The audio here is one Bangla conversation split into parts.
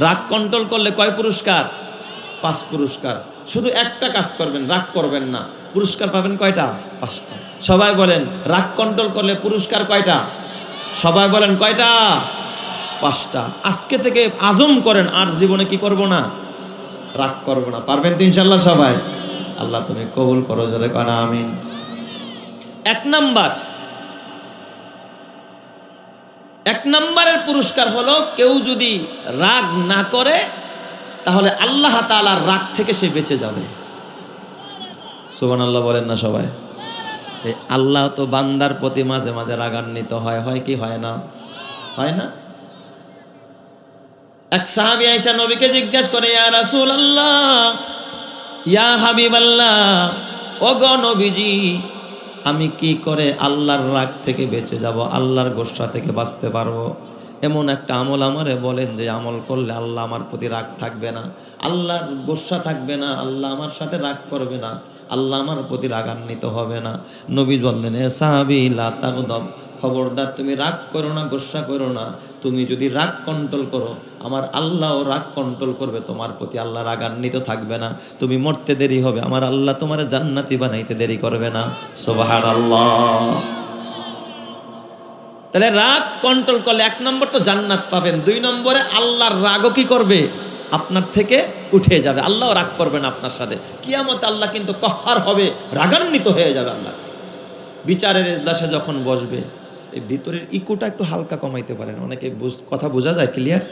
রাগ কন্ট্রোল করলে কয় পুরস্কার? 5 পুরস্কার। শুধু একটা কাজ করবেন, রাগ করবেন না, পুরস্কার পাবেন কয়টা? 5টা। সবাই বলেন রাগ কন্ট্রোল করলে পুরস্কার কয়টা? সবাই বলেন কয়টা? 5টা। আজকে থেকে আজম করেন আর জীবনে কি করব না, রাগ করব না। পারবেন তো ইনশাল্লাহ সবাই? আল্লাহ তুমি কবুল করো, জোরে কনা আমিন। এক নম্বরের পুরস্কার হলো কেউ যদি রাগ না করে তাহলে আল্লাহ তাআলার রাগ থেকে সে বেঁচে যাবে। সুবহানাল্লাহ বলেন না সবাই? আল্লাহ তো বান্দার প্রতি মাঝে মাঝে রাগান্বিত হয়, হয় কি হয় না? হয় না? এক সাহাবী আয়েশা নবীকে জিজ্ঞাসা করে, ইয়া রাসূলুল্লাহ, ইয়া হাবিবাল্লাহ, ওগো নবীজি, আমি কি করে আল্লাহর রাগ থেকে বেঁচে যাব, আল্লাহর গোসা থেকে বাঁচতে পারবো? এমন একটা আমল আমারে বলেন যে আমল করলে আল্লাহ আমার প্রতি রাগ থাকবে না, আল্লাহর গোসা থাকবে না, আল্লাহ আমার সাথে রাগ করবে না, আল্লাহ আমার প্রতি রাগান্বিত হবে না। নবী বললেন, এ সাহাবী লা তাগদাব, খবরদার তুমি রাগ করো না, গোসা করো না। তুমি যদি রাগ কন্ট্রোল করো আমার আল্লাহও রাগ কন্ট্রোল করবে তোমার প্রতি, আল্লাহ রাগান্বিত থাকবে না। তুমি মরতে দেরি হবে, আমার আল্লাহ তোমার জান্নাতি বানাইতে দেরি করবে না। সুবহানাল্লাহ। তাহলে রাগ কন্ট্রোল করলে 1 নম্বর তো জান্নাত পাবেন, 2 নম্বরে আল্লাহর রাগও কি করবে? আপনার থেকে উঠে যাবে, আল্লাহ রাগ করবে না আপনার সাথে। কিয়ামতে আল্লাহ কিন্তু কহ্হার হবে, রাগান্বিত হয়ে যাবে আল্লাহ। বিচারের এজলাসে যখন বসবে, এই ভিতরের ইকোটা একটু হালকা কমাইতে পারেন, অনেকে কথা বোঝা যায় ক্লিয়ার?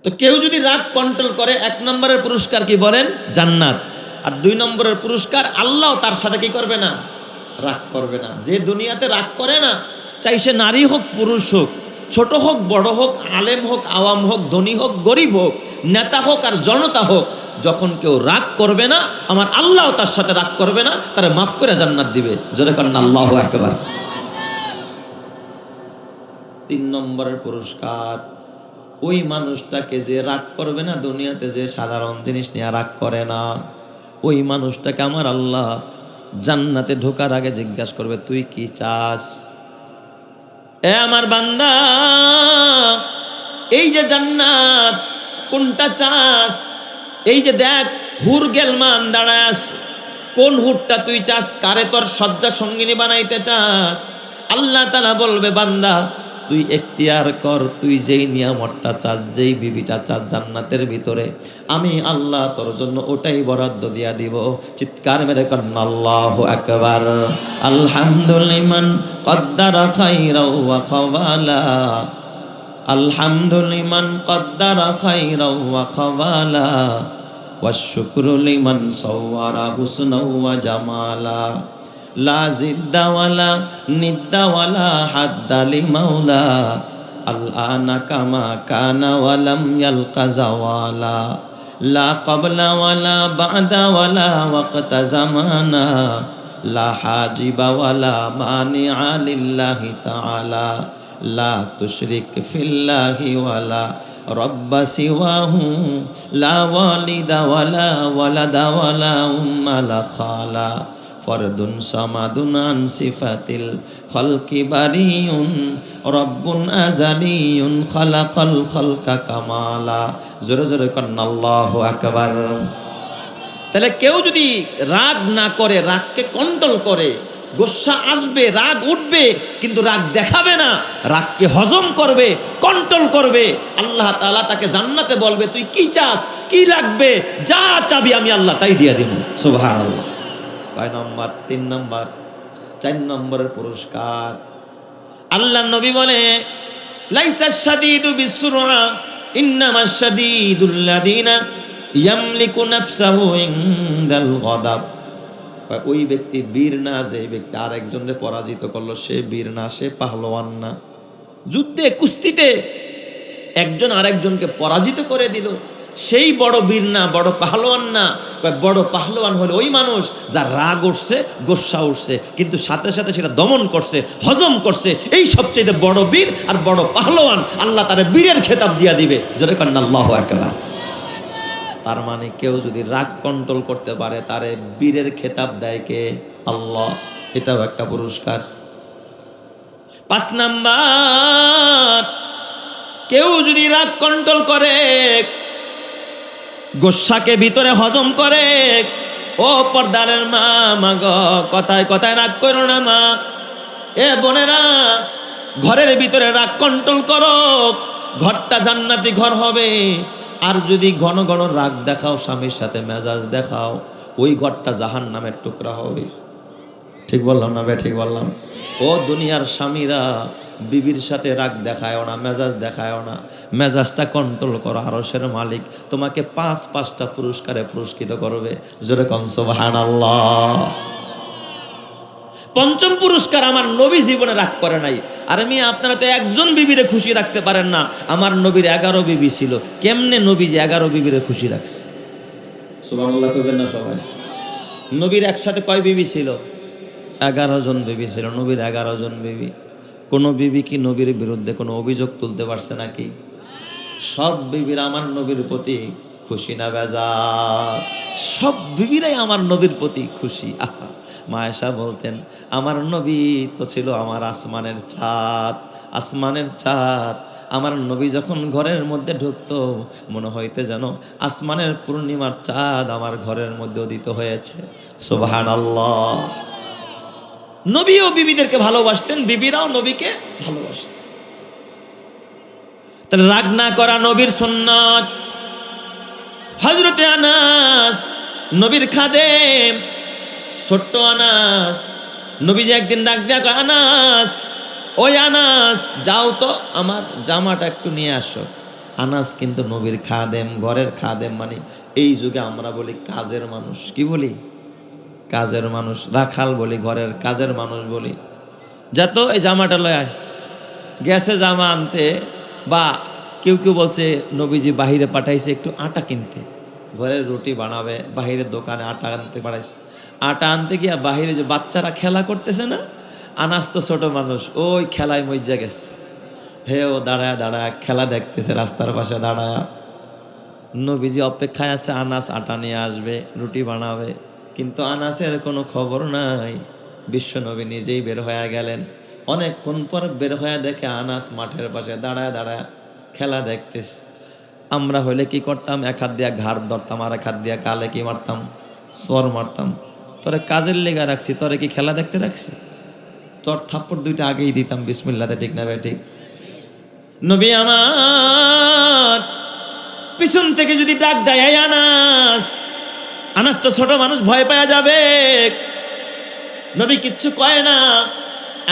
তো কেউ যদি রাগ কন্ট্রোল করে 1 নম্বরের পুরস্কার কি বলেন? জান্নাত। আর 2 নম্বরের পুরস্কার আল্লাহ তার সাথে কি করবে না? রাগ করবে না। যে দুনিয়াতে রাগ করে না, চাই সে নারী হোক পুরুষ হোক, ছোট হোক বড় হোক, আলেম হোক আওয়াম হোক, ধনী হোক গরিব হোক, নেতা হোক আর জনতা হোক, যখন কেউ রাগ করবে না আমার আল্লাহ তার সাথে রাগ করবে না, তারা মাফ করে জান্নাত দিবে। জোরে করেন আল্লাহু আকবার। 3 নম্বরের পুরস্কার ওই মানুষটাকে যে রাগ করবে না, দুনিয়াতে যে সাধারণ জিনিস নিয়ে রাগ করে না, ওই মানুষটাকে আমার আল্লাহ জান্নাতে ঢোকার আগে জিজ্ঞাসা করবে, তুই কি চাস? এ আমার বান্দা, এই যে জান্নাত কোনটা চাস? এই যে দেখ হুর গেলমান দাঁড়ায় আছে, কোন হুরটা তুই চাস? কারে তোর শয্যা সঙ্গিনী বানাইতে চাস? আল্লাহ তাআলা বলবে, বান্দা তুই এখতিয়ার কর, তুই যেই নিয়ামতটা চাস, যেই বিবিটা চাস জান্নাতের ভিতরে, আমি আল্লাহ তোর জন্য ওটাই বরাদ্দ দিয়া দিব। চিৎকার মেরে করেন আল্লাহু আকবার। আলহামদুলিমান কদ্দারা খাইরাও ওয়া খাওয়ালা, আলহামদুলিমান কদ্দারা খাইরাও ওয়া খাওয়ালা, ওয়াশ-শুকরু লিমান সাওয়ারা হুসনাও ওয়া জামালা, লা জিদ্দা ওয়ালা নিদ্দা ওয়ালা হাদ্দা লিমাওলা, আল-আনা কামা কানা ওয়া লাম ইয়ালকা জাওয়ালা, লা ক্বাবলা ওয়ালা বা'দা ওয়ালা ওয়াক্তা জামানা, লা হাজিবা ওয়ালা মানিআ লিল্লাহি তাআলা, লা তুশরিক ফিল্লাহি ওয়ালা রব্বা সিওয়াহু, লা ওয়ালিদা ওয়ালা ওয়ালাদা ওয়ালা উম্মা লা খালা, ফরদুন সামাদুন আন সিফাতিল খালকি বারিউন, রব্বুন আযালিয়ুন খালাকাল খালকা কামালা। জোরে জোরে করেন আল্লাহু আকবার। তাহলে কেউ যদি রাগ না করে, রাগকে কন্ট্রোল করে, গোসা আসবে, রাগ উঠবে, কিন্তু রাগ দেখাবে না, রাগকে হজম করবে, কন্ট্রোল করবে, আল্লাহ তাআলা তাকে জান্নাতে বলবে, তুই কি চাস, কি লাগবে, যা চাবি আমি আল্লাহ তাই দিয়ে দেব। সুবহানাল্লাহ। কয় নম্বর? 3 নম্বর। 4 নম্বরের পুরস্কার আল্লাহ নবী বলে, লাইসা শাদীদু বিসসুরআ ইন্নামাশ শাদীদুল্লাযীনা ইয়ামলিকু নাফসাহু ইনদাল গাদাব। ওই ব্যক্তি বীর না যে ব্যক্তি আরেকজনকে পরাজিত করলো, সে বীর না, সে পাহলোয়ান না। যুদ্ধে কুস্তিতে একজন আরেকজনকে পরাজিত করে দিল, সেই বড় বীর না, বড় পাহলোয়ান না। বড় পাহলোয়ান হলো ওই মানুষ যার রাগ উঠছে, গোসা উঠছে, কিন্তু সাথে সাথে সেটা দমন করছে, হজম করছে। এই সবচেয়ে বড় বীর আর বড় পাহলোয়ান, আল্লাহ তারে বীরের খেতাব দিয়া দিবে। জোরে করেন আল্লাহু আকবার। তার মানে কেউ যদি রাগ কন্ট্রোল করতে পারে, তারে বীরের খেতাব দেয় কে? আল্লাহ। এটাও একটা পুরস্কার। 5 নাম্বার, কেউ যদি রাগ কন্ট্রোল করে, গোসাকে ভিতরে হজম করে, ও পর্দারের মা, মা গো, কথায় কথায় রাগ করো না মা। এ বোনেরা, ঘরের ভিতরে রাগ কন্ট্রোল করো, ঘরটা জান্নাতি ঘর হবে। আর যদি ঘন ঘন রাগ দেখাও, স্বামীর সাথে মেজাজ দেখাও, ওই ঘরটা জাহান্নামের টুকরা হবে। ঠিক বললাম না? ঠিক বললাম? ও দুনিয়ার স্বামীরা, বিবির সাথে রাগ দেখায় না, মেজাজ দেখায় না, মেজাজটা কন্ট্রোল করো। আরশের মালিক তোমাকে 5টা পুরস্কারে পুরস্কৃত করবে। জোরে কোন সুবহানাল্লাহ। 5ম পুরস্কার, আমার নবী জীবনে রাগ করে নাই। আর আপনারা তো একজন বিবিরে খুশি রাখতে পারেন না, আমার নবীর 11 বিবি ছিল। কেমনে নবীজি 11 বিবিরে খুশি রাখছে? সুবহানাল্লাহ কইবেন না সবাই? নবীর একসাথে কয় বিবি ছিল? 11 জন বিবি ছিল। নবীর 11 জন বিবি। কোন বিবি কি নবীর বিরুদ্ধে কোনো অভিযোগ তুলতে পারছে নাকি? সব বিবিরা আমার নবীর প্রতি খুশি না বেজার? সব বিবিরাই আমার নবীর প্রতি খুশি। আহা, মা আয়েশা বলতেন, আমার নবী তো ছিল আমার আসমানের চাঁদ, আসমানের চাঁদ। আমার নবী যখন ঘরের মধ্যে ঢুকতো, মনে হইতে যেন আসমানের পূর্ণিমার চাঁদ আমার ঘরের মধ্যে উদিত হয়েছে। সুবহানাল্লাহ। নবীও বিবিদেরকে ভালোবাসতেন, বিবিরাও নবীকে ভালোবাসতেন। তাহলে রাগ না করা নবীর সুন্নাত। হযরতে আনাস, নবীর খাদেম, ছোট্ট আনাস, নবীজি একদিন ডাক দেয়া কয়, আনাস, ওই আনাস, যাও তো আমার জামাটা একটু নিয়ে আসো। আনাস কিন্তু নবীর খাদেম, ঘরের খাদেম, মানে এই যুগে আমরা বলি কাজের মানুষ। কি বলি? কাজের মানুষ। রাখাল বলি, ঘরের কাজের মানুষ বলি। যা তো এই জামাটা লয় আয়। গেছে জামা আনতে, বা কেউ কেউ বলছে নবীজি বাহিরে পাঠাইছে একটু আটা কিনতে, ঘরের রুটি বানাবে, বাহিরের দোকানে আটা আনতে পাঠাইছে। আটা আনতে গিয়া বাহিরে যে বাচ্চারা খেলা করতেছে না, আনাস তো ছোট মানুষ, ওই খেলায় মজ্জা গেছে। হে ও দাঁড়ায় দাঁড়ায় খেলা দেখতেছে রাস্তার পাশে দাঁড়ায়। নবীজি অপেক্ষায় আছে, আনাস আটা নিয়ে আসবে, রুটি বানাবে। কিন্তু আনাসের কোনো খবর নাই। বিশ্ব নবী নিজেই বের হয়ে গেলেন। অনেকক্ষণ পর বের হয়ে দেখে আনাস মাঠের পাশে দাঁড়ায় দাঁড়ায় খেলা দেখতেস। আমরা হইলে কি করতাম? এক হাত দিয়া ঘাড় ধরতাম, আর এক হাত দিয়া কালে কি মারতাম? চর মারতাম। তোরে কাজের লেগা রাখছি, তোরে কি খেলা দেখতে রাখছি? চর থাপ্পড় 2টা আগেই দিতাম বিসমিল্লাতে। ঠিক না ভাই? ঠিক। নবী আমার পিছন থেকে যদি ডাক দেয়, এই আনাস, আনাস তো ছোট মানুষ, ভয় পাওয়া যাবে। নবী কিচ্ছু কয় না,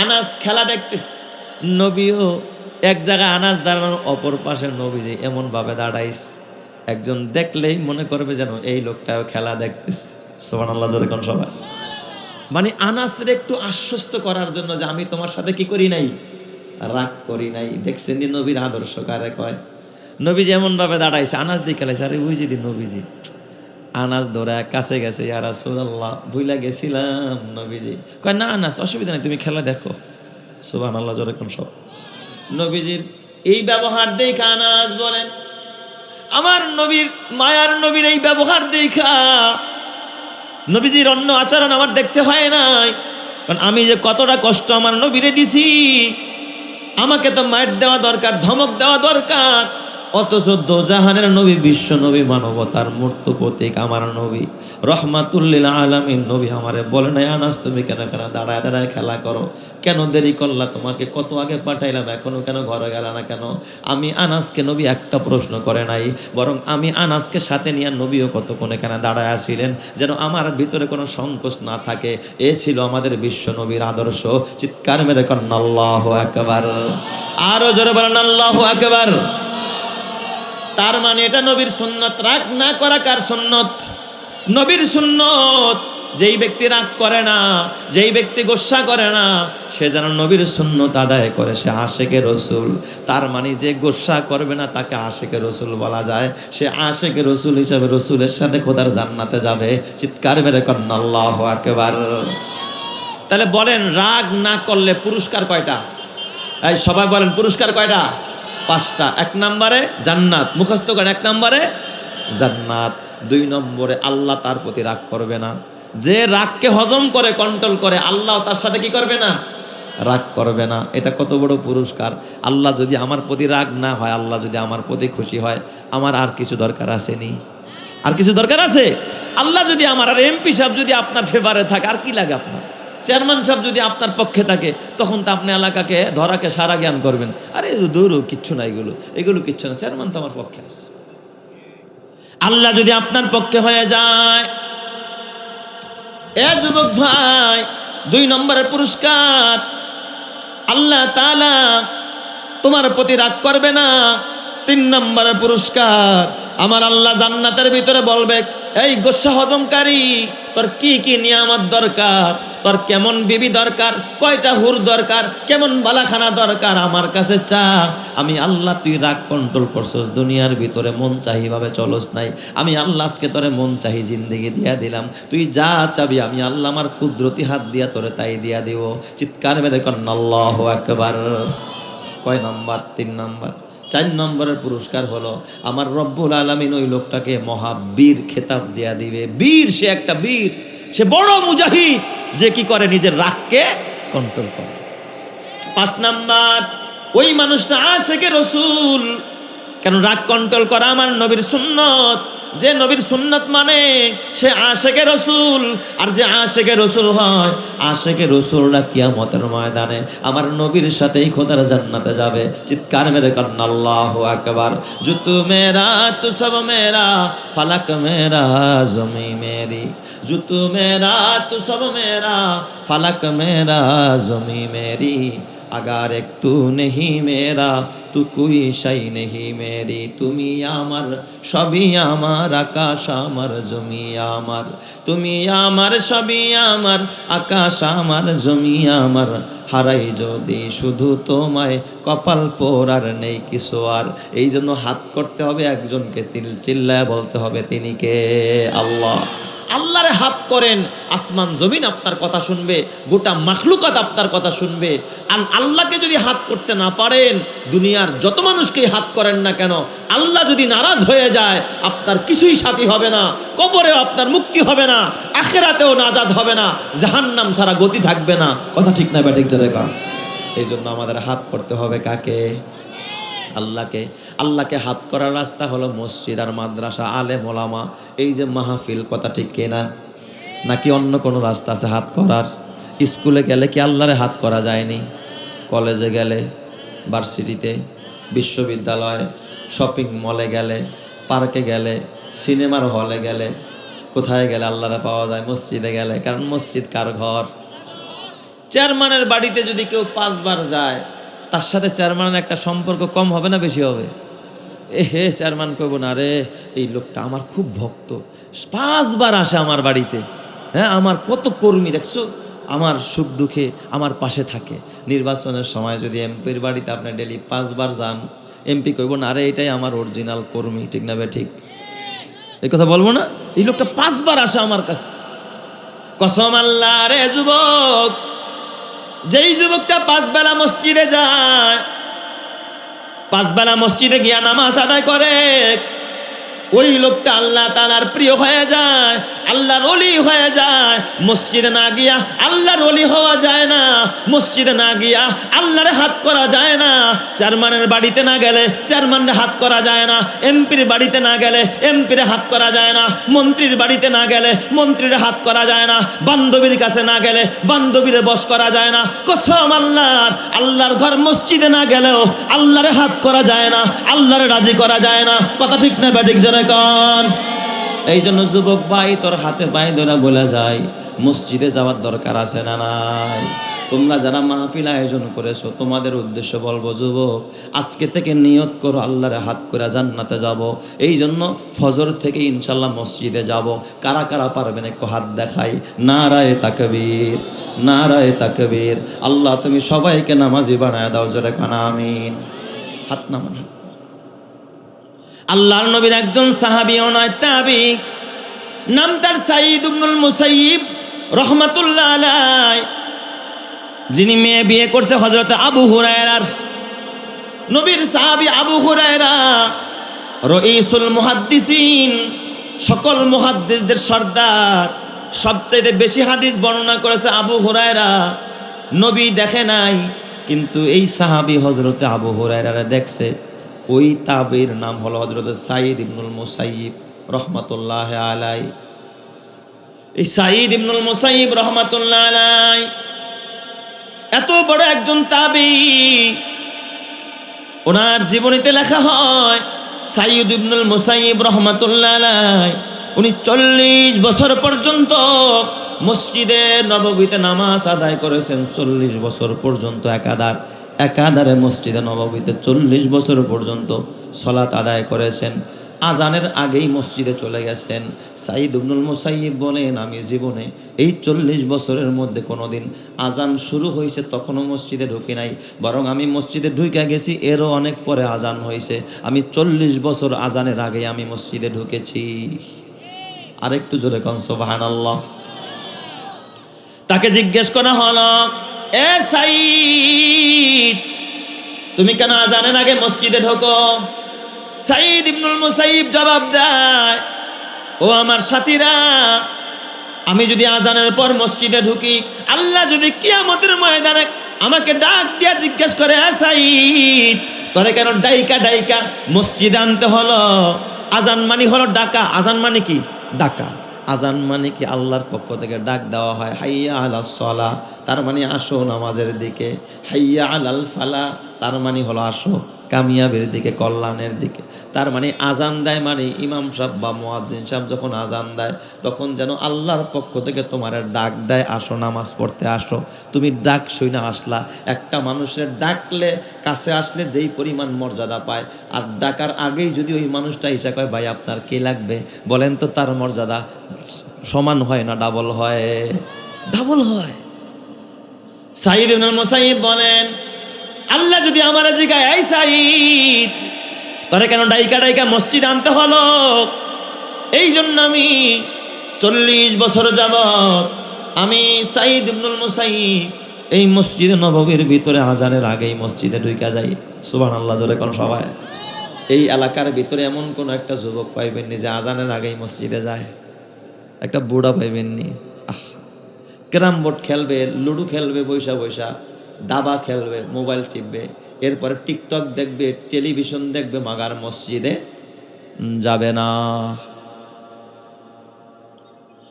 আনাস খেলা দেখতেস। নবীও এক জায়গায় আনাস দাঁড়ানো, অপর পাশে নবীজি এমন ভাবে দাঁড়াইস, একজন দেখলেই মনে করবে যেন এই লোকটাও খেলা দেখতেস। সুবহানাল্লাহ, জোরে কোন সবাই। মানে আনাসরে একটু আশ্বস্ত করার জন্য যে আমি তোমার সাথে কি করি নাই? রাগ করি নাই। দেখছেন নবীর আদর্শ কারে কয়? নবীজি এমন ভাবে দাঁড়াইছে, আনাস দিয়ে খেলাইছে। আরে বুঝি দি নবীজি। আনাস দৌড়া কাছে গেছে, ইয়া রাসূলুল্লাহ, ভুইলা গেছিলাম। নবীজি কয়, না আনাস, অসুবিধা নেই, তুমি খেলা দেখো। সুবহানাল্লাহ, জোরে কোন সব। নবীজির এই ব্যবহার দেখে আনাস বলেন, আমার নবীর, মায়ার নবীর এই ব্যবহার দেখা নবীজির অন্য আচরণ আমার দেখতে হয় নাই। কারণ আমি যে কতটা কষ্ট আমার নবীরে দিছি, আমাকে তো মাইর দেওয়া দরকার, ধমক দেওয়া দরকার। অথচ দোজাহানের নবী, বিশ্ব নবী, মানবতার মূর্ত প্রতীক আমার নবী, রহমাতুল্লিল আলামিন নবী আমারে বলে নাই, আনাস তুমি কেন কেন দাঁড়ায় দাঁড়ায় খেলা করো? কেন দেরি করলা? তোমাকে কত আগে পাঠাইলাম, এখনো কেন ঘরে গেল না কেন? আমি আনাসকে, নবী একটা প্রশ্ন করে নাই, বরং আমি আনাসকে সাথে নিয়ে নবীও কতক্ষণ এখানে দাঁড়ায় আসিলেন, যেন আমার ভিতরে কোনো সংকোচ না থাকে। এ ছিল আমাদের বিশ্ব নবীর আদর্শ। চিৎকার মেরে করেন আল্লাহু আকবার। আরো জোরে বলেন আল্লাহু আকবার। তার মানে এটা নবীর সুন্নত। রাগ না করা কার সুন্নত? নবীর সুন্নত। যেই ব্যক্তি রাগ করে না, যেই ব্যক্তি গোসা করে না, সে যেন নবীর সুন্নত আদায় করে, সে আশেকে রসুল। তার মানে যে গোসা করবে না তাকে আশেকে রসুল বলা যায়। সে আশেকে রসুল হিসাবে রসুলের সাথে খোদার জান্নাতে যাবে। চিৎকার মেরে করেন আল্লাহু আকবার। তাহলে বলেন, রাগ না করলে পুরস্কার কয়টা? এই সবাই বলেন, পুরস্কার কয়টা? 5টা। 1 নম্বরে জান্নাত, মুখস্থ করেন। 1 নম্বরে জান্নাত। 2 নম্বরে আল্লাহ তার প্রতি রাগ করবে না। যে রাগকে হজম করে, কন্ট্রোল করে, আল্লাহ তার সাথে কি করবে না? রাগ করবে না। এটা কত বড় পুরস্কার। আল্লাহ যদি আমার প্রতি রাগ না হয়, আল্লাহ যদি আমার প্রতি খুশি হয়, আমার আর কিছু দরকার আসেনি? আর কিছু দরকার আছে? আল্লাহ যদি আমার, আর এমপি সাহেব যদি আপনার ফেভারে থাকে, আর কি লাগে আপনার? চেয়ারম্যান সাহেব যদি আপনার পক্ষে থাকে, তখন তো আপনি এলাকাকে ধরাকে সারা জ্ঞান করবেন, আরে দূর কিচ্ছু না, এগুলো কিচ্ছু না, চেয়ারম্যান তো আমার পক্ষে আছে। আল্লাহ যদি আপনার পক্ষে হয়ে যায়, এ যুবক ভাই, 2 নম্বরের পুরস্কার, আল্লাহ তাআলা তোমার প্রতি রাগ করবে না। 3 নম্বরের পুরস্কার, আমার আল্লাহ জান্নাতের ভিতরে বলবে, এই গোস্বা হজমকারী, তোর কি কি নিয়ামত দরকার, তোর কেমন বিবি দরকার, কয়টা হুর দরকার, কেমন বালাখানা দরকার, আমার কাছে চা। আমি আল্লাহ, তুই রাগ কন্ট্রোল করছস, দুনিয়ার ভিতরে মন চাহিভাবে চলস নাই, আমি আল্লাহ আজকে তোরে মন চাহি জিন্দেগি দিয়া দিলাম, তুই যা চাবি আমি আল্লাহ আমার কুদরতি হাত দিয়া তোরে তাই দিয়া দিব। চিৎকার মেরে কন্না আল্লাহু আকবার। কয় নম্বর? 3 নম্বর। 4 নম্বরের পুরস্কার হলো, আমার রব্বুল আলামিন ওই লোকটাকে মহাবীর খেতাব দিয়া দিবে। বীর, সে একটা বীর, সে বড় মুজাহিদ, যে কি করে নিজের রাগকে কন্ট্রোল করে। 5 নাম্বার, ওই মানুষটা আশিকে রাসূল। কেন? রাগ কন্ট্রোল করা আমার নবীর সুন্নত। যে নবীর সুন্নত মানে সে আশিকে রাসূল। আর যে আশিকে রাসূল হয়, আশিকে রাসূলরা কিয়ামতের ময়দানে আমার নবীর সাথেই খোদার জান্নাতে যাবে। চিৎকার মেরে কন্না আল্লাহু আকবার। জো তু মেরা তু সব মেরা, ফালাক মেরা জমি মেরি, জো তু মেরা তু সব মেরা, ফালাক মেরা জমি মেরি, আগার এক তু নেহি মেরা, তু কুই শাই নেহি মেরি। তুমি আমার, সবই আমার, আকাশ আমার, জমি আমার, তুমি আমার, সবই আমার, আকাশ আমার, জমি আমার, হারাই যদি শুধু তোমায়, কপাল পোড়ার নেই কিছু আর। এই জন্য হাত করতে হবে একজনকে, চিল্লায় বলতে হবে, তিনি কে? আল্লাহ। আল্লাহরে হাত করেন, আসমান জমিন আপনার কথা শুনবে, গোটা মাখলুকাত আপনার কথা শুনবে। আর আল্লাহকে যদি হাত করতে না পারেন, দুনিয়ার যত মানুষকেই হাত করেন না কেন, আল্লাহ যদি নারাজ হয়ে যায়, আপনার কিছুই সাথী হবে না, কবরেও আপনার মুক্তি হবে না, আখিরাতেও নাজাত হবে না, জাহান্নাম ছাড়া গতি থাকবে না। কথা ঠিক না ব্যাঠিক জোরে কর। এই জন্য আমাদের হাত করতে হবে কাকে? আল্লাহকে। আল্লাহকে হাত করার রাস্তা হলো মসজিদ আর মাদ্রাসা, আলেম ওলামা, এই যে মাহফিল। কথা ঠিক কিনা? নাকি অন্য কোনো রাস্তা আছে হাত করার? স্কুলে গেলে কি আল্লাহরে হাত করা যায়নি? কলেজে গেলে, ভার্সিটিতে, বিশ্ববিদ্যালয়ে, শপিং মলে গেলে, পার্কে গেলে, সিনেমার হলে গেলে, কোথায় গেলে আল্লাহরে পাওয়া যায়? মসজিদে গেলে। কারণ মসজিদ কার ঘর? চেয়ারম্যানের বাড়িতে যদি কেউ 5 বার যায়, তার সাথে চেয়ারম্যানের একটা সম্পর্ক কম হবে না বেশি হবে? হে চেয়ারম্যান কইব না, রে এই লোকটা আমার খুব ভক্ত, 5 বার আসে আমার বাড়িতে, হ্যাঁ, আমার কত কর্মী দেখছো, আমার সুখ দুঃখে আমার পাশে থাকে। নির্বাচনের সময় যদি এমপির বাড়িতে আপনি ডেলি 5 বার যান, এমপি কইব না, আরে এটাই আমার অরিজিনাল কর্মী। ঠিক না বে ঠিক? এই কথা বলবো না? এই লোকটা 5 বার আসে আমার কাছে। কসম আল্লাহ রে যুবক, যেই যুবকটা 5 বেলা মসজিদে যায়, 5 বেলা মসজিদে গিয়া নামাজ আদায় করে, ওই লোকটা আল্লাহ তাআলার প্রিয় হয়ে যায়, আল্লাহর ওলি হয়ে যায়। মসজিদে না গিয়া আল্লাহর ওলি হওয়া যায় না, মসজিদে না গিয়া আল্লাহরে হাত করা যায় না, চেয়ারম্যানের বাড়িতে না গেলে চেয়ারম্যানের হাত করা যায় না, এমপির বাড়িতে না গেলে এমপির হাত করা যায় না, মন্ত্রীর বাড়িতে না গেলে মন্ত্রীর হাত করা যায় না, বান্ধবীর কাছে না গেলে বান্ধবীর বশ করা যায় না। কসম আল্লাহর, আল্লাহর ঘর মসজিদে না গেলেও আল্লাহরে হাত করা যায় না, আল্লাহরে রাজি করা যায় না। কথা ঠিক না ব্যাঠিক জোরে কন? এই জন্য যুবক ভাই, তোর হাতে পায়ে ধরে বলে যায়, মসজিদে যাওয়ার দরকার আছে না নাই? তোমরা যারা মাহফিল আয়োজন করেছো, তোমাদের উদ্দেশ্য বলবো, যুবক আজকে থেকে নিয়ত করো আল্লাহরে হাত করে জান্নাতে যাব। এই জন্য ফজর থেকে ইনশাল্লাহ মসজিদে যাব। কারা কারা পারবেন একটু হাত দেখাই। নারায়ে তাকবীর, নারায়ে তাকবীর। আল্লাহ তুমি সবাইকে নামাজি বানায় দাও, জোরে কানা আমিন। হাত নামান। আল্লাহর নবীর একজন সাহাবীও নয়, তাবী, নাম তার সাঈদ ইবনুল মুসাইয়িব রাহমাতুল্লাহ আলাইহি, যিনি মেয়ে বিয়ে করছে হযরত আবু হুরায়রার। নবীর সাহাবী আবু হুরায়রা রাইসুল মুহাদ্দিসিন, সকল মুহাদ্দিসদের সর্দার, সবচেয়ে বেশি হাদিস বর্ণনা করেছে আবু হুরায়রা। নবী দেখে নাই, কিন্তু এই সাহাবী হযরতে আবু হুরায়রা দেখছে। ওই তাবির নাম হলো হযরত সাঈদ ইবনুল মুসাইয়িব রহমাতুল্লাহ আলাইহি। এই সাঈদ ইবনুল মুসাইয়িব রহমাতুল্লাহ আলাইহি এত বড় একজন তাবী, ওনার জীবনীতে লেখা হয় সাঈদ ইবনুল মুসাইয়িব রাহমাতুল্লাহ আলাইহি উনি 40 বছর পর্যন্ত মসজিদে নববীতে নামাজ আদায় করেছেন। 40 বছর পর্যন্ত একাধারে মসজিদে নববীতে 40 বছর পর্যন্ত সালাত আদায় করেছেন। আজানের আগেই মসজিদে চলে গেছেন। সাঈদ ইবনুল মুসাইয়িব বলেন, আমি জীবনে এই 40 বছরের মধ্যে কোনোদিন আজান শুরু হয়েছে তখনও মসজিদে ঢুকি নাই, বরং আমি মসজিদে ঢুকে গেছি এরও অনেক পরে আজান হয়েছে। আমি 40 বছর আজানের আগেই আমি মসজিদে ঢুকেছি। আরেকটু জোরে কোন সুবহানাল্লাহ। তাকে জিজ্ঞেস করা হলো, এ সাঈদ, তুমি কেন আজানের আগে মসজিদে ঢোকো? সাঈদ ইবনুল মুসাইয়িব জবাব দেয়, ও আমার সাথীরা, আমি যদি আজানের পর মসজিদে ঢুকি, আল্লাহ যদি কিয়ামতের ময়দানে আমাকে ডাক দিয়া জিজ্ঞেস করে, সাঈদ তোরে কেন ডাইকা মসজিদে আনতে হলো? আজান মানে হলো ডাকা। আজান মানে কি? ডাকা। আজান মানে কি? আল্লাহর পক্ষ থেকে ডাক দেওয়া হয়, হাইয়া আলাস সালাহ, তার মানে আসো নামাজের দিকে। হাইয়া আলাল ফালা, তার মানে হলো আসো কামিয়াবের দিকে, কল্যাণের দিকে। তার মানে আজান দেয় মানে ইমাম সাহেব বা মুয়াজ্জিন সাহেব যখন আজান দেয় তখন যেন আল্লাহর পক্ষ থেকে তোমার ডাক দেয়, আসো নামাজ পড়তে আসো। তুমি ডাক শুনে আসলা। একটা মানুষের ডাকলে, কাছে আসলে যেই পরিমাণ মর্যাদা পায়, আর ডাকার আগেই যদি ওই মানুষটা এসে কয়, ভাই আপনার কে লাগবে, বলেন তো তার মর্যাদা সমান হয় না ডাবল হয়? ডাবল হয়। সাঈদ ইবনুল মুসাইয়িব বলেন, আল্লাহ যদি আমার জিগায়, এই সাঈদ তোরে কেন ডাইকা মসজিদ আনতে হলো? এই জন্য আমি 40 বছর যাবত আমি সাঈদ ইবনুল মুসাইয়িব এই মসজিদে নববীর ভিতরে আজানের আগেই মসজিদে ঢুকে যাই। সুবহানাল্লাহ জোরে কোন সবাই। এই এলাকার ভিতরে এমন কোন একটা যুবক পাইবেননি যে আজানের আগেই মসজিদে যায়? একটা বুড়া পাইবেননি? ক্যারাম বোর্ড খেলবে, লুডো খেলবে, বৈশা দাবা খেলবে, মোবাইল টিপবে, এরপরে টিকটক দেখবে, টেলিভিশন দেখবে, মাগার মসজিদে যাবে না।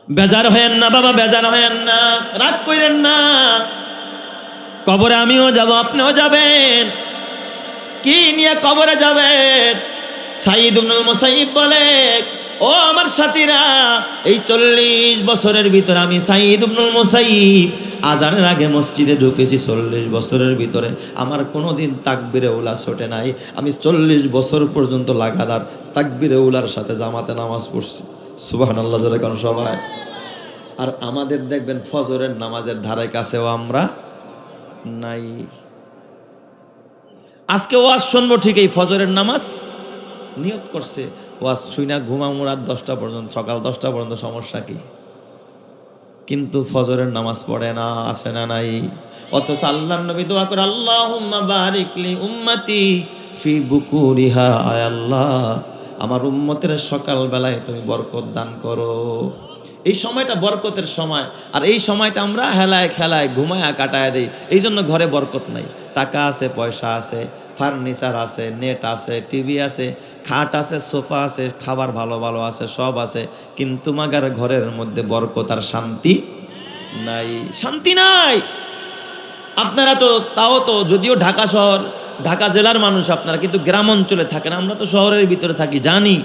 বেজার হয়েন না বাবা, বেজার হয়েন না, রাগ করেন না। কবরে আমিও যাব, আপনিও যাবেন। কি নিয়ে কবরে যাবেন? সাঈদ ইবনুল মুসাইয়িব বলে, ও আমার সাথীরা, এই 40 বছরের ভিতরে আমি সাঈদ ইবনুল মুসাইয়িব আজানের আগে মসজিদে ঢুকেছি। 40 বছরের ভিতরে আমার কোনোদিন তাকবীরে উলা ছোটে নাই। আমি 40 বছর পর্যন্ত লাগাতার তাকবীরে উলার সাথে জামাতে নামাজ পড়ছি। সুবহানাল্লাহ জোরে কোন সবাই। আর আমাদের দেখবেন ফজরের নামাজের ধারে কাছেও আমরা নাই। আজকে ওয়াজ শুনবো ঠিক, এই ফজরের নামাজ নিয়ত করছে, ওয়াজ শুই না ঘুমামু রাত 10টা পর্যন্ত, সকাল 10টা পর্যন্ত, সমস্যা কি? কিন্তু ফজরের নামাজ পড়ে না, আসে না নাই। অথচ আল্লাহর নবী দোয়া করে, আল্লাহুম্মা বারিক লি উম্মতি ফি বুকুরিহা, আয় আল্লাহ আমার উম্মতের সকাল বেলায় তুমি বরকত দান করো। এই সময়টা বরকতের সময়, আর এই সময়টা আমরা হেলায় খেলায় ঘুমায়া কাটায় দেই। এই জন্য ঘরে বরকত নাই। টাকা আছে, পয়সা আছে, ফার্নিচার আছে, নেট আছে, টিভি আছে, খাট আছে, সোফা আছে, খাবার ভালো ভালো আছে, সব আছে, কিন্তু মাগার ঘরের মধ্যে বরকত আর শান্তি নাই। শান্তি নাই। আপনারা তো তাও তো, যদিও ঢাকা শহর, ঢাকা জেলার মানুষ আপনারা, কিন্তু গ্রাম অঞ্চলে থাকেন। আমরা তো শহরের ভিতরে থাকি, জানি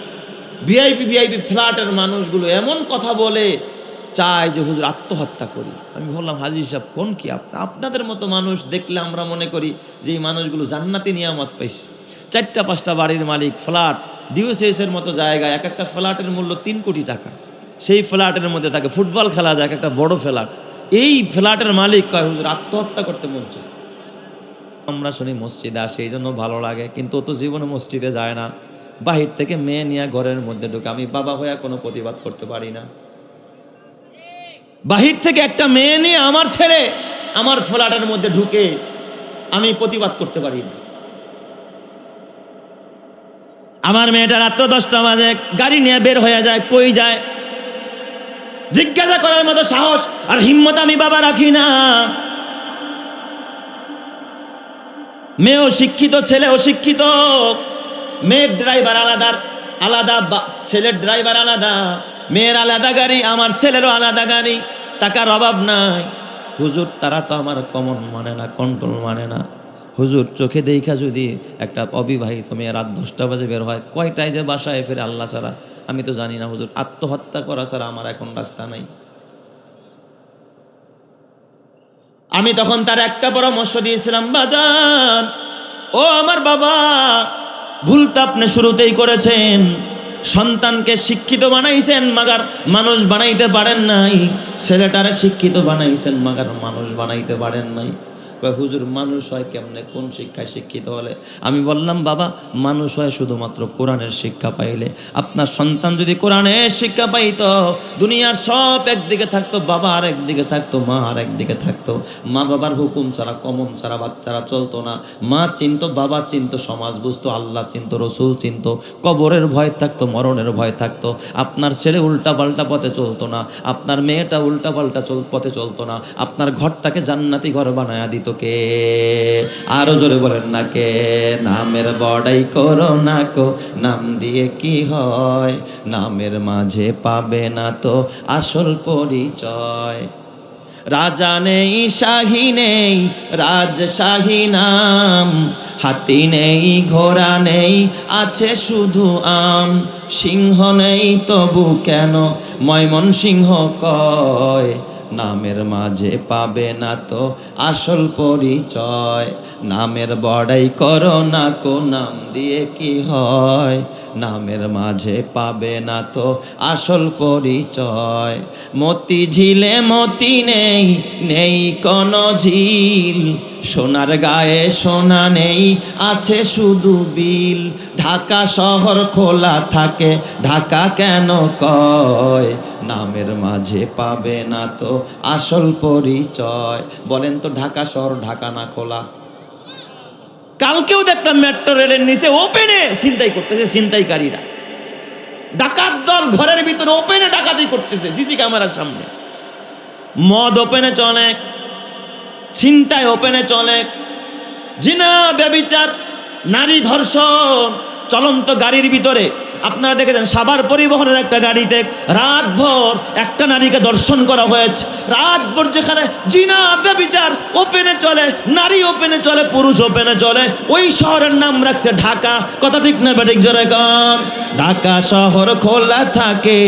ভিআইপি ফ্ল্যাটের মানুষগুলো এমন কথা বলে, চায় যে হুজুর আত্মহত্যা করি। আমি বললাম, হাজী সাহেব কোন কি, আপনাদের মতো মানুষ দেখলে আমরা মনে করি যে এই মানুষগুলো জান্নাতি নিয়ামত পাইছে। 4টা-5টা বাড়ির মালিক, ফ্ল্যাট, ডিওসিএসের মতো জায়গায়, এক একটা ফ্ল্যাটের মূল্য 3 কোটি টাকা। সেই ফ্ল্যাটের মধ্যে থাকে ফুটবল খেলা যায়, এক একটা বড় ফ্ল্যাট। এই ফ্ল্যাটের মালিক কয় হুজুর আত্মহত্যা করতে মন চায়। আমরা শুনি মসজিদে আসে, এই জন্য ভালো লাগে, কিন্তু ও তো জীবনে মসজিদে যায় না। বাহির থেকে মেয়ে নিয়ে ঘরের মধ্যে ঢুকে, আমি বাবা হইয়া কোনো প্রতিবাদ করতে পারি না। বাহির থেকে একটা মেয়ে নিয়ে আমার ছেলে আমার ফ্ল্যাটের মধ্যে ঢুকে আমি প্রতিবাদ করতে পারি না। আমার মেয়েটা রাত্র 10টা বাজে গাড়ি নিয়ে বের হয়ে যায়, কই যায় জিজ্ঞাসা করার মতো সাহস আর হিম্মত আমি বাবা রাখি না। মেয়েও শিক্ষিত, ছেলেও শিক্ষিত। মেয়ের ড্রাইভার আলাদা আলাদা, ছেলের ড্রাইভার আলাদা, মেয়ের আলাদা গাড়ি, আমার ছেলেরও আলাদা গাড়ি। টাকার অভাব নাই। হুজুর তারা তো আমার কমন মানে না, কন্ট্রোল মানে না। হুজুর চোখে দেখা যদি একটা অবিবাহিত মেয়ে রাত 10টা বাজে বের হয়, কয়টায় যে বাসায় ফেরে আল্লাহ ছাড়া আমি তো জানি না হুজুর। আত্মহত্যা করা ছাড়া আমার এখন রাস্তা নাই। আমি তখন তার একটা পরামর্শ দিয়েছিলাম, বাজান ও আমার বাবা, ভুলটা আপনি শুরুতেই করেছেন। সন্তানকে শিক্ষিত বানাইছেন, মাগার মানুষ বানাইতে পারেন নাই। ছেলেটারে শিক্ষিত বানাইছেন, মাগার মানুষ বানাইতে পারেন নাই। কয় হুজুর মানুষ হয় কেমনে, কোন শিক্ষায় শিক্ষিত হলে? আমি বললাম বাবা, মানুষ হয় শুধুমাত্র কোরআনের শিক্ষা পাইলে। আপনার সন্তান যদি কোরআনের শিক্ষা পাইতো, দুনিয়ার সব একদিকে থাকতো, বাবা আর একদিকে থাকতো, মা আর একদিকে থাকতো। মা বাবার হুকুম ছাড়া, কমন ছাড়া বাচ্চারা চলতো না। মা চিনতো, বাবা চিনতো, সমাজ বুঝতো, আল্লাহ চিনতো, রসুল চিনতো, কবরের ভয় থাকতো, মরণের ভয় থাকতো। আপনার ছেলে উল্টা পাল্টা পথে চলতো না, আপনার মেয়েটা উল্টা পাল্টা পথে চলতো না। আপনার ঘরটাকে জান্নাতি ঘর বানায়া দিত কে? আরো জোরে বলেন না কে? নামের বড়াই করো না কো, নাম দিয়ে কি হয়? নামের মাঝে পাবে না তো আসল পরিচয়। রাজা নেই, শাহী নেই, রাজশাহী নাম। হাতি নেই, ঘোড়া নেই, আছে শুধু আম। সিংহ নেই তবু কেন ময়মনসিংহ কয়? নামের মাঝে পাবে না তো আসল পরিচয়। নামের বড়াই করো না কো, নাম দিয়ে কি হয়? নামের মাঝে পাবে না তো আসল পরিচয়। মতি ঝিলে মতি নেই, নেই কোনো ঝিল। সোনার গায়ে সোনা নেই, আছে শুধু বিল। ঢাকা শহর খোলা থাকে, ঢাকা কেন কয়? নামের মাঝে পাবে না তো আসল পরিচয়। বলেন তো ঢাকা শহর ঢাকা না খোলা? কালকেও দেখলাম মেট্রো রেলের নিচে ওপেনে ছিনতাই করতেছে ছিনতাইকারীরা। ডাকাত দল ঘরের ভিতরে ওপেনে ডাকাতি করতেছে সিসি ক্যামেরার সামনে। মদ ওপেনে চলে, ছিনতাই ওপেনে চলে, জিনা ব্যভিচার, নারী ধর্ষণ চলন্ত গাড়ির ভিতরে। আপনারা দেখেছেন সাভার পরিবহনের একটা গাড়িতে রাতভর একটা নারীকে দর্শন করা হয়েছে। রাতভর যেখানে জিনা ব্যভিচার ওপেনে চলে, নারী ওপেনে চলে, পুরুষ ওপেনে চলে, ওই শহরের নাম রাখছে ঢাকা। কথা ঠিক না বেঠিক জোরে কন? ঢাকা শহর খোলা থাকে,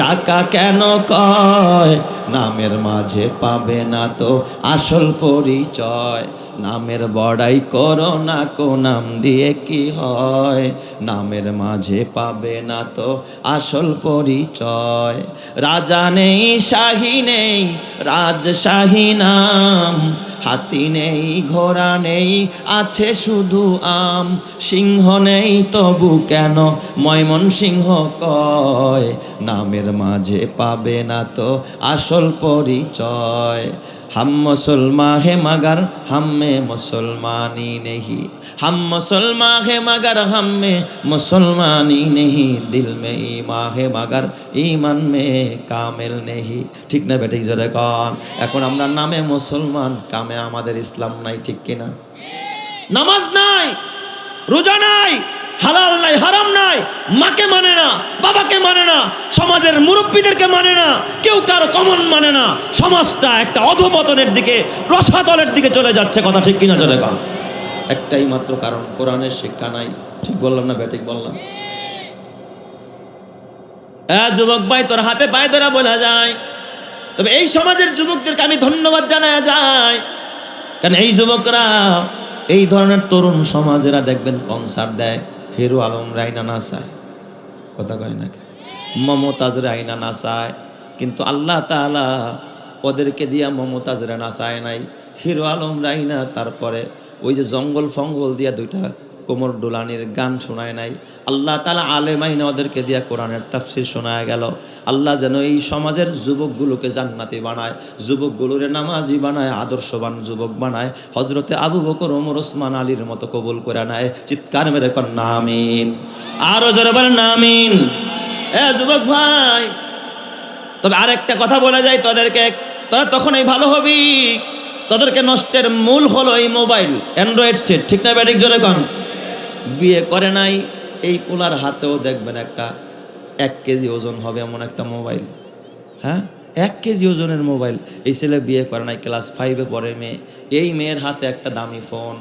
ঢাকা কেন কয়? নামের মাঝে পাবে না তো আসল পরিচয়। নামের বড়াই করো না কো, নাম দিয়ে কি হয়? নামের মাঝে পাবে না তো আসল পরিচয়। রাজা নেই, শাহী নেই, রাজশাহী নাম। হাতি নেই, ঘোড়া নেই, আছে শুধু আম। সিংহ নেই তবু কেন ময়মনসিংহ কয়? নামের মাঝে পাবে না তো আসল পরিচয়। हम मुसलमान है मगर हम में मुसलमानी नहीं। हम मुसलमान है मगर हम में मुसलमानी नहीं। दिल में ईमान है मगर ईमान में कामिल नहीं। ঠিক না বেঠিক জোরে কন? এখন আমরা নামে মুসলমান, কামে আমাদের ইসলাম নাই, ঠিক কিনা? নামাজ নাই, রোজা নাই, হালাল নাই, হারাম নাই, মাকে মানে না, বাবাকে মানে না, সমাজের মুরব্বীদেরকে মানে না, কেউ কারো কমন মানে না। সমাজটা একটা অধপতনের দিকে, রসাতলের দিকে চলে যাচ্ছে। কথা ঠিক কিনা চলে কম? একটাই মাত্র কারণ, কোরআনের শিক্ষা নাই। ঠিক বললাম না বেঠিক বললাম? যুবক ভাই, তোর হাতে পায়ে ধরা বলা যায়। তবে এই সমাজের যুবকদেরকে আমি ধন্যবাদ জানায় যায়, কারণ এই যুবকরা, এই ধরনের তরুণ সমাজেরা দেখবেন কনসার্ট দেয়, হিরো আলম রাইনা নাচায়। কথা কয় নাকি? মমতাজ রাইনা নাচায়, কিন্তু আল্লাহ তাআলা ওদেরকে দিয়া মমতাজরা নাচায় নাই, হিরো আলম রাইনা। তারপরে ওই যে জঙ্গল ফঙ্গল দিয়া দুইটা কোমর ডোলানির গান শোনায় নাই। আল্লাহ তাআলা আলেম আইনা ওদেরকে দিয়া কোরআনের তাফসির শোনায় গেল। আল্লাহ যেন এই সমাজের যুবকগুলোকে জান্নাতি বানায়, যুবকগুলোরে নামাজি বানায়, আদর্শবান যুবক বানায়, হজরতে আবু বকর, ওমর, ওসমান, আলীর মতো কবুল করে নেয়। চিৎকার মেরে কর না আমিন। আরো জোরে বলেন না আমিন। যুবক ভাই, তবে আরেকটা কথা বলা যায় তোদেরকে, তোরা তখনই ভালো হবি তাদেরকে নষ্টের মূল হলো এই মোবাইল, অ্যান্ড্রয়েড সেট, ঠিক না ব্যাটিক জোরে কন। বিয়ে করে নাই, এই পোলার হাতেও দেখবেন একটা 1 কেজি ওজন হবে এমন একটা মোবাইল। হ্যাঁ, 1 কেজি ওজনের মোবাইল। এই ছেলে বিয়ে করে নাই, ক্লাস 5-এ পড়ে মেয়ে। এই মেয়ের হাতে একটা দামি ফোন।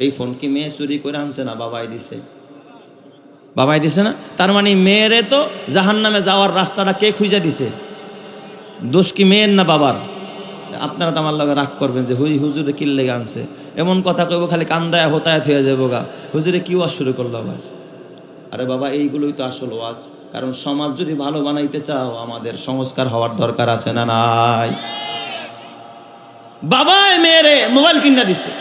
এই ফোন কি মেয়ে চুরি করে আনছে না বাবাই দিছে? বাবাই দিছে না? তার মানে মেয়েরে তো জাহান্নামে যাওয়ার রাস্তাটা কে খুঁজে দিছে? দোষ কি মেয়ের না বাবার? আপনারা তো আমার লগে রাগ করবেন যে হুজুরে কিল লেগে আনছে, এমন কথা কইব খালি কান্দায় হতায় হয়ে যাবো গা, হুজুরে কি ওয়াজ শুরু করলো আবার? আরে বাবা, এইগুলোই তো আসল ওয়াজ। কারণ সমাজ যদি ভালো বানাইতে চাও, আমাদের সংস্কার হওয়ার দরকার আছে না নাই? বাবাই মেয়েরে মোবাইল কিনা দিছে,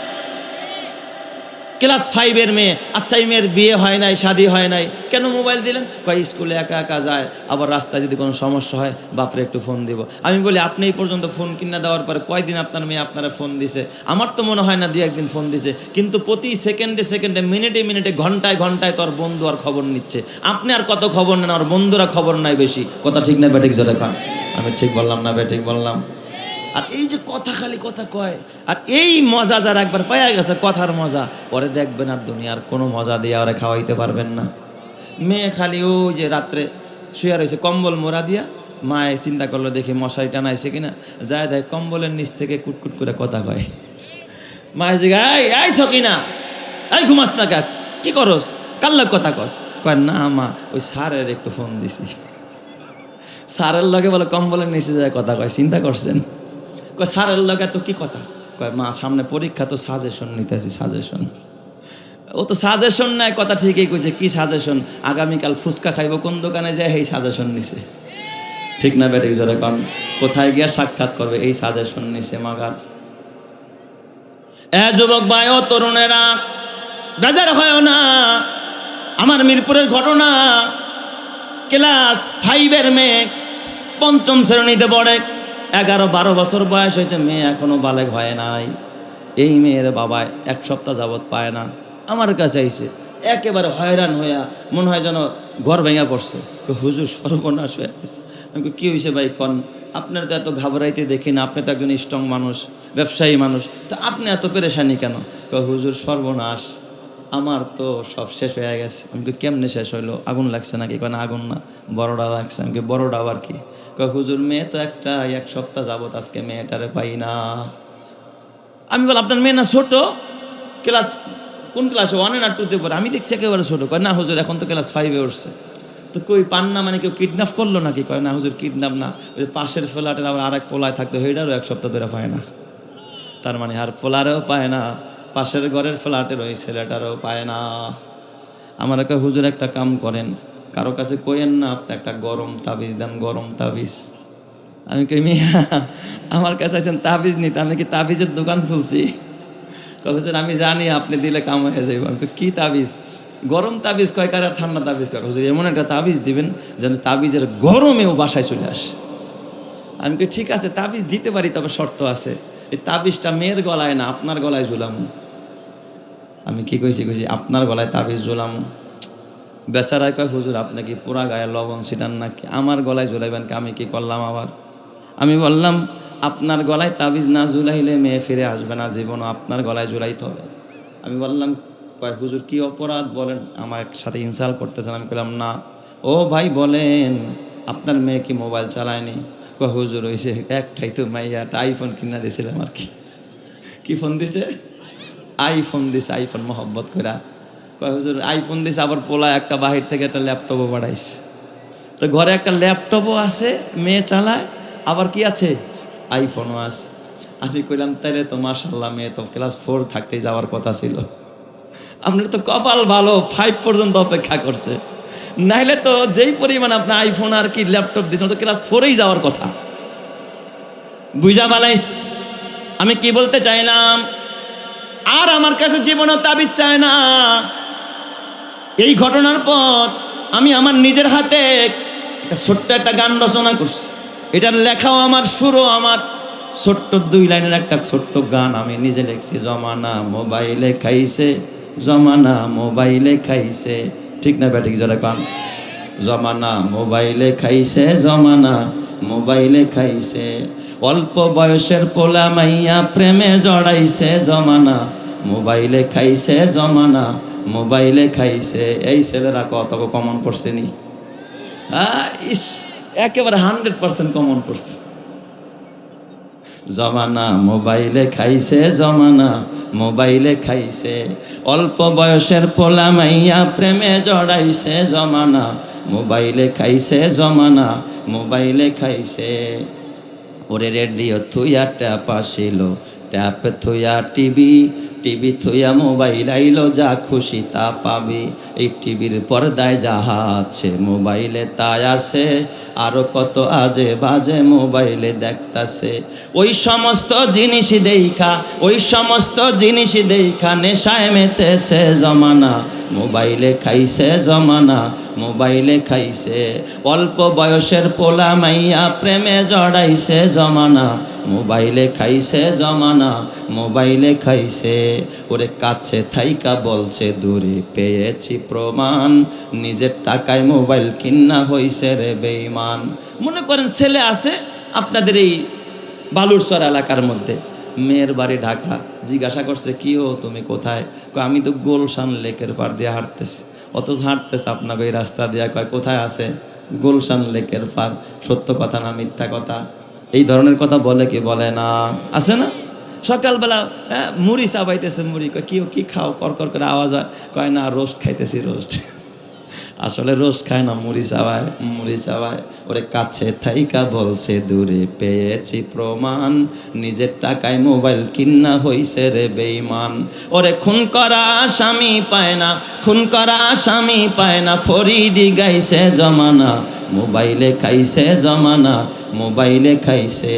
ক্লাস 5-এর মেয়ে। আচ্ছা, এই মেয়ের বিয়ে হয় নাই, শাদী হয় নাই, কেন মোবাইল দিলেন? কয় স্কুলে একা একা যায়, আবার রাস্তায় যদি কোনো সমস্যা হয় বাপরে একটু ফোন দিব। আমি বলি, আপনি এই পর্যন্ত ফোন কিনা দেওয়ার পরে কয়দিন আপনার মেয়ে আপনারা ফোন দিছে? আমার তো মনে হয় না 2-1 দিন ফোন দিছে, কিন্তু প্রতি সেকেন্ডে সেকেন্ডে, মিনিটে মিনিটে, ঘন্টায় ঘন্টায় তোর বন্ধু আর খবর নিচ্ছে। আপনি আর কত খবর নেন, আর বন্ধুরা খবর নাই বেশি। কথা ঠিক না ব্যাটিক জোরে খান? আমি ঠিক বললাম না ব্যাটিক বললাম? আর এই যে কথা, খালি কথা কয়, আর এই মজা যারা একবার পাইয়া গেছে কথার মজা, পরে দেখবেন আর দুনিয়ার কোনো মজা দিয়ে ওরা খাওয়াইতে পারবেন না। মেয়ে খালি ওই যে রাত্রে শুয়ে রয়েছে কম্বল মোড়া দিয়া, মায়ে চিন্তা করলো দেখি মশারি টানাইছে কিনা, যায় দেয় কম্বলের নিচ থেকে কুটকুট করে কথা কয়। মায়ের জিগা, এই সকিনা, এই ঘুমাস না কা, কি করস, কাল্লার কথা কস? কয় না মা, ওই স্যারের একটু ফোন দিছি। স্যারের লগে বলে কম্বলের নিচে যায় কথা কয়, চিন্তা করছেন? কয় স্যারের লগে তো কি কথা? কয় মা, সামনে পরীক্ষা তো সাজেশন নিতেছি, সাজেশন। ও তো সাজেশন নেয়, কথা ঠিকই কইছে। কি সাজেশন? আগামীকাল ফুচকা খাইব কোন দোকানে যায়, এই সাজেশন নিছে। ঠিক না ব্যাটিক জোরে কন? কোথায় গিয়া সাক্ষাৎ করবে, এই সাজেশন নিছে মাগার। যুবক ভাই ও তরুণেরা, বেজার হয় না। আমার মিরপুরের ঘটনা, ক্লাস 5-এর মেয়ে, 5ম শ্রেণীতে পড়ে, 11-12 বছর বয়স হয়েছে, মেয়ে এখনো বালেগ হয় নাই। এই মেয়ের বাবা 1 সপ্তাহ যাবৎ পায় না, আমার কাছে আইছে একেবারে হয়রান হইয়া, মনে হয় যেন ঘর ভেঙে পড়ছে। হুজুর সর্বনাশ হয়ে গেছে। আমি কি হয়েছে ভাই কন? আপনার তো এত ঘাবড়াইতে দেখি না, আপনি তো একজন স্ট্রং মানুষ, ব্যবসায়ী মানুষ, তো আপনি এত পেরেশানি কেন? হুজুর সর্বনাশ, আমার তো সব শেষ হয়ে গেছে। আমি কেমনে শেষ হইলো? আগুন লাগছে নাকি? কেন আগুন না, বড়টা লাগছে। আমি বড়টা আবার কি? হুজুর মেয়ে তো একটা, 1 সপ্তাহ যাবত আজকে মেয়েটারে পাই না। আমি বল, আপনার মেয়ে না ছোট? ক্লাস কোন ক্লাসে, 1 না 2-তে পড়ে? আমি দেখছি একেবারে ছোট। কয় না হুজুর, এখন তো ক্লাস 5-এ উঠছে। তো কই পান না মানে কেউ কিডন্যাপ করলো নাকি? কয় না হুজুর, কিডন্যাপ না, ওই পাশের ফ্ল্যাটের আবার আরেক পোলায় থাকতো, সেইটারও 1 সপ্তাহ ধরে পায় না। তার মানে আর পোলারেও পায় না, পাশের ঘরের ফ্ল্যাটের ওই ছেলেটারও পায় না। আমার একটা হুজুর একটা কাম করেন, কারো কাছে কইেন না, আপনি একটা গরম তাবিজ দেন, গরম তাবিজ। আমি কই, মিয়া আমার কাছে আছেন তাবিজ নিতে, আমি কি তাবিজের দোকান খুলছি? হুজুর আমি জানি আপনি দিলে কাম হয়ে যাইব। আমি কি তাবিজ? গরম তাবিজ কয় কার, ঠান্ডা তাবিজ কয়? হুজুর এমন একটা তাবিজ দিবেন যেন তাবিজের গরমেও বাসায় চলে আসে। আমি কই ঠিক আছে, তাবিজ দিতে পারি, তবে শর্ত আছে, এই তাবিজটা মেয়ের গলায় না, আপনার গলায় ঝুলাম। আমি কি কইছি? আপনার গলায় তাবিজ ঝুলাম। বেচারায় কয়, হুজুর আপনি কি পুরা গায়ে লবণ ছিটান নাকি? আমার গলায় ঝুলাইবেন কি? আমি কি করলাম আবার? আমি বললাম, আপনার গলায় তাবিজ না ঝুলাইলে মেয়ে ফিরে আসবে না জীবনও, আপনার গলায় ঝুলাইতে হবে। আমি বললাম, কয় হুজুর কি অপরাধ বলেন, আমার সাথে ইনসাল্ট করতেছেন? আমি বললাম না। ও ভাই বলেন, আপনার মেয়ে কি মোবাইল চালায়নি? কয় হুজুর হয়েছে একটাই তো মাইয়া, একটা আইফোন কিনা দিয়েছিলাম আর কি। কি ফোন দিছে? আইফোন দিছে, আইফোন মহব্বত করা। কয় হুজুর আইফোন দিছে, আবার পোলা একটা বাহির থেকে একটা ল্যাপটপও বাড়াইছে। তো ঘরে একটা ল্যাপটপও আছে, মেয়ে চালায়, আবার কি আছে? আইফোনও আছে। আমি কইলাম, তাইলে তো মাশাআল্লাহ, মেয়ে তো ক্লাস 4 থাকতেই যাওয়ার কথা ছিল। আপনার তো কপাল ভালো, 5 পর্যন্ত অপেক্ষা করছে, নাইলে তো যেই পরিমাণ আপনি আইফোন আর কি ল্যাপটপ দিয়েছেন, তো ক্লাস 4-এই যাওয়ার কথা। বুঝা বালাইস আমি কি বলতে চাইলাম? আর আমার কাছে জীবনেও তাবিজ চায় না। এই ঘটনার পর আমি আমার নিজের হাতে ছোট্ট একটা গান রচনা করছি। এটার লেখাও আমার, সুরও আমার। ছোট্ট 2 লাইনের একটা ছোট্ট গান আমি নিজে লিখছি। জমানা মোবাইলে খাইছে, জমানা মোবাইলে খাইছে। ঠিক না ব্যাটিক যারা গান? জমানা মোবাইলে খাইছে, জমানা মোবাইলে খাইছে। অল্প বয়সের পোলা মাইয়া প্রেমে জড়াইছে জমানা, মোবাইলে খাইছে জমানা, মোবাইলে খাইছে। এই ছেলেরা কত কমন পড়ছে নি? ইস, একেবারে 100% কমন পড়ছে। জমানা মোবাইলে খাইছে জমানা, মোবাইলে খাইছে। অল্প বয়সের পোলা মাইয়া প্রেমে জড়াইছে জমানা, মোবাইলে খাইছে জমানা, মোবাইলে খাইছে। ওরে রেডিও থুইয়া ট্যাপ আসিল, ট্যাপ থুইয়া টিভি, টিভি থুইয়া মোবাইল আইলো, যা খুশি তা পাবি। এই টিভির পর্দায় যাহা আছে মোবাইলে তাই আছে, আরো কত আজে বাজে মোবাইলে দেখতাছে। ওই সমস্ত জিনিস দেখা, ওই সমস্ত জিনিস দেখা নেশায় মেতেছে জমানা, মোবাইলে খাইছে জমানা, মোবাইলে খাইছে। অল্প বয়সের পোলা মাইয়া প্রেমে জড়াইছে জমানা, মোবাইলে খাইছে জমানা, মোবাইলে খাইছে। ওরে কাছে থাইকা বলছে দূরে পেয়েছি প্রমাণ, নিজের টাকায় মোবাইল কিনা হইছে রে বেঈমান। মনে করেন ছেলে আছে আপনাদের এই বালুরচর এলাকার মধ্যে, মেয়ের বাড়ি ঢাকা, জিজ্ঞাসা করছে কি ও তুমি কোথায়? কয় আমি তো গুলশান লেকের পার দিয়ে হাঁটতেছি। অথচ হাঁটতেছে আপনাকে এই রাস্তা দিয়ে। কয় কোথায় আছে? গুলশান লেকের পার। সত্য কথা না মিথ্যা কথা? এই ধরনের কথা বলে কি বলে না? আছে না? সকালবেলা মুড়ি চাবাইতেছে, মুড়ি। কয় কি খাও? কর করে আওয়াজ হয়। কয় না রোস্ট খাইতেছি, রোস্ট। আসলে রোজ খায় না, মুড়ি চাওয়ায়, মুড়ি চাওয়ায়। ওরে কাছে থাইকা বলছে দূরে পেয়েছি প্রমাণ, নিজের টাকায় মোবাইল কিনা হইছে রে বেঈমান। ওরে খুন করা আসামি পায় না, খুন করা আসামি পায় না, ফরিদি গাইছে জমানা, মোবাইলে খাইছে জমানা, মোবাইলে খাইছে।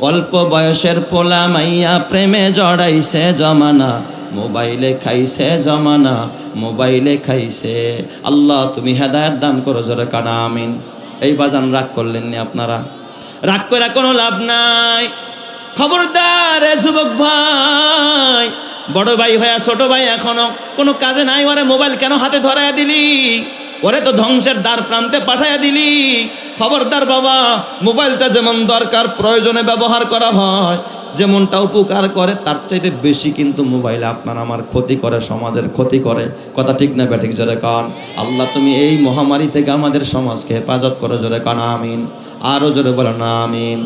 অল্প বয়সের পোলা মাইয়া প্রেমে জড়াইছে জমানা, মোবাইলে খাইছে জমানা, মোবাইলে খাইছে। আল্লাহ তুমি হেদায়েত দান করো, জোরে কানা আমিন। এই বাজান রাগ করলেন নি আপনারা? রাগ করে কোনো লাভ নাই। খবরদার যুবক ভাই, বড় ভাই হয়ে ছোট ভাই এখনো কোনো কাজে নাই, ওরে মোবাইল কেন হাতে ধরাইয়া দিলি? ওরে তো ধ্বংসের দ্বার প্রান্তে পাঠাইয়া দিলি। খবরদার বাবা, মোবাইলটা যেমন দরকার প্রয়োজনে ব্যবহার করা হয়, যেমনটা উপকার করে তার চাইতে বেশি কিন্তু মোবাইলে আপনার আমার ক্ষতি করে, সমাজের ক্ষতি করে। কথা ঠিক না ব্যাঠিক? জোরে কান। আল্লাহ তুমি এই মহামারী থেকে আমাদের সমাজকে হেফাজত করো, জোরে কান আমিন। আরও জোরে বলো না আমিন।